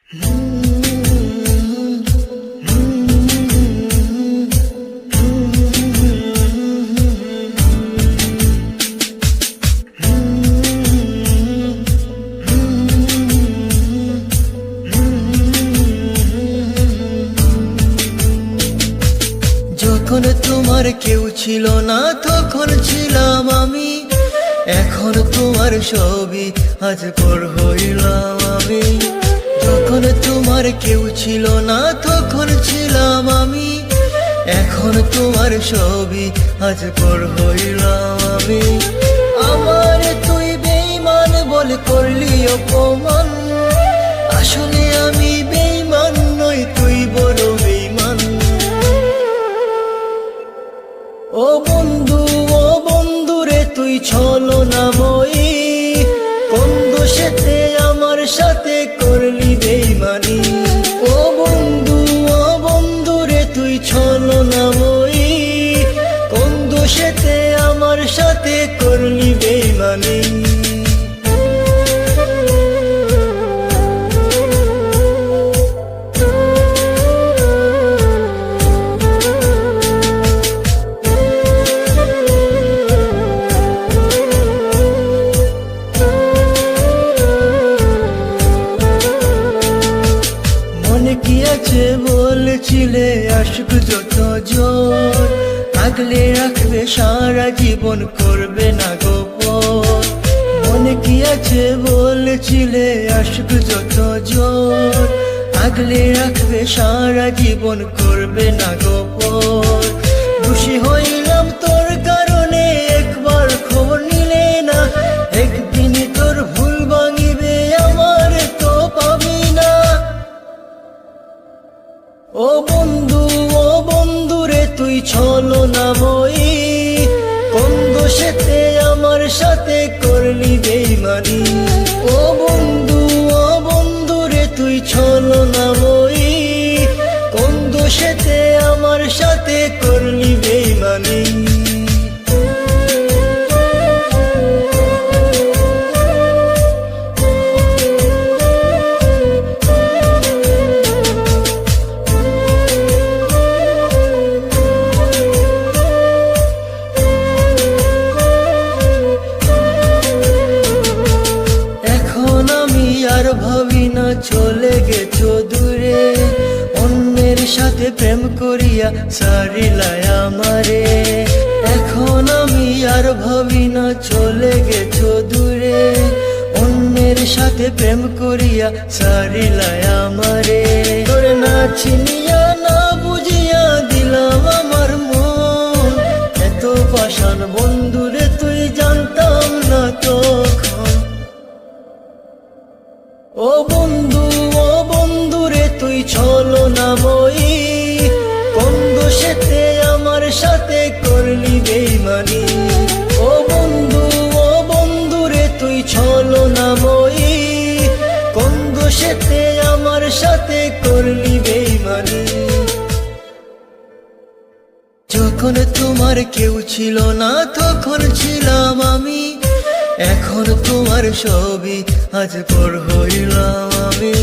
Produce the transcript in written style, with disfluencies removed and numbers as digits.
যখন তোমার কেউ ছিল না তখন ছিলাম আমি, এখন তোমার ছবি আজ পর হইলাম আমি। যখন তোমার কেউ ছিল না তখন ছিলাম আমি, এখন তোমার ছবি আজ পর হইলাম আমি। আমার তুই বেঈমান বলে করলি অপমান, আসলে আমি বেঈমান নই, তুই বড় বেঈমান। ও বন্ধু রে তুই ছলনাময়ী, কোন দোষেতে আমার সাথে করলি বেঈমানি। ও বন্ধু রে তুই ছলনাময়ী, কোন দোষেতে আমার সাথে করলি বেঈমানি। মনে কি আছে বলছিলে আশিক যত জোর, আগলে রাখবে সারা জীবন করবে না গোপন। মনে কি আছে বলছিলে আশিক যত জোর, আগলে রাখবে সারা জীবন করবে না গোপন। খুশি হইলাম তোর কারণে একবার খবর নিলে না, একদিন তোর ভুল ভাঙিবে আমার তো পাবি না। ও বন্ধু রে তুই ছলনাময়ী, কোন দোষেতে আমার সাথে করলি বেঈমানি। ও বন্ধু রে তুই ছলনাময়ী, কোন দোষেতে আমার সাথে করলি বেঈমানি। আর ভাবি না চলে গেছো দূরে, অন্যের সাথে প্রেম করিয়া সারিলাই আমারে। এখন আমি আর ভাবি না চলে গেছো দূরে, অন্যের সাথে প্রেম করিয়া সারিলাই আমারে। তোরে না চিনিয়া না বুঝিয়া দিলাম আমার মন, এত পাষাণ বন্ধুরে তুই জানতাম না তখন। ও বন্ধু রে তুই ছলনাময়ী, কোন দোষেতে আমার সাথে করলি বেঈমানি। ও বন্ধু রে তুই ছলনাময়ী, কোন দোষেতে আমার সাথে করলি বেঈমানি। যখন তোমার কেউ ছিল না তখন ছিলাম আমি, এখন তোমার ছবি আজ পর হইলাম আমি।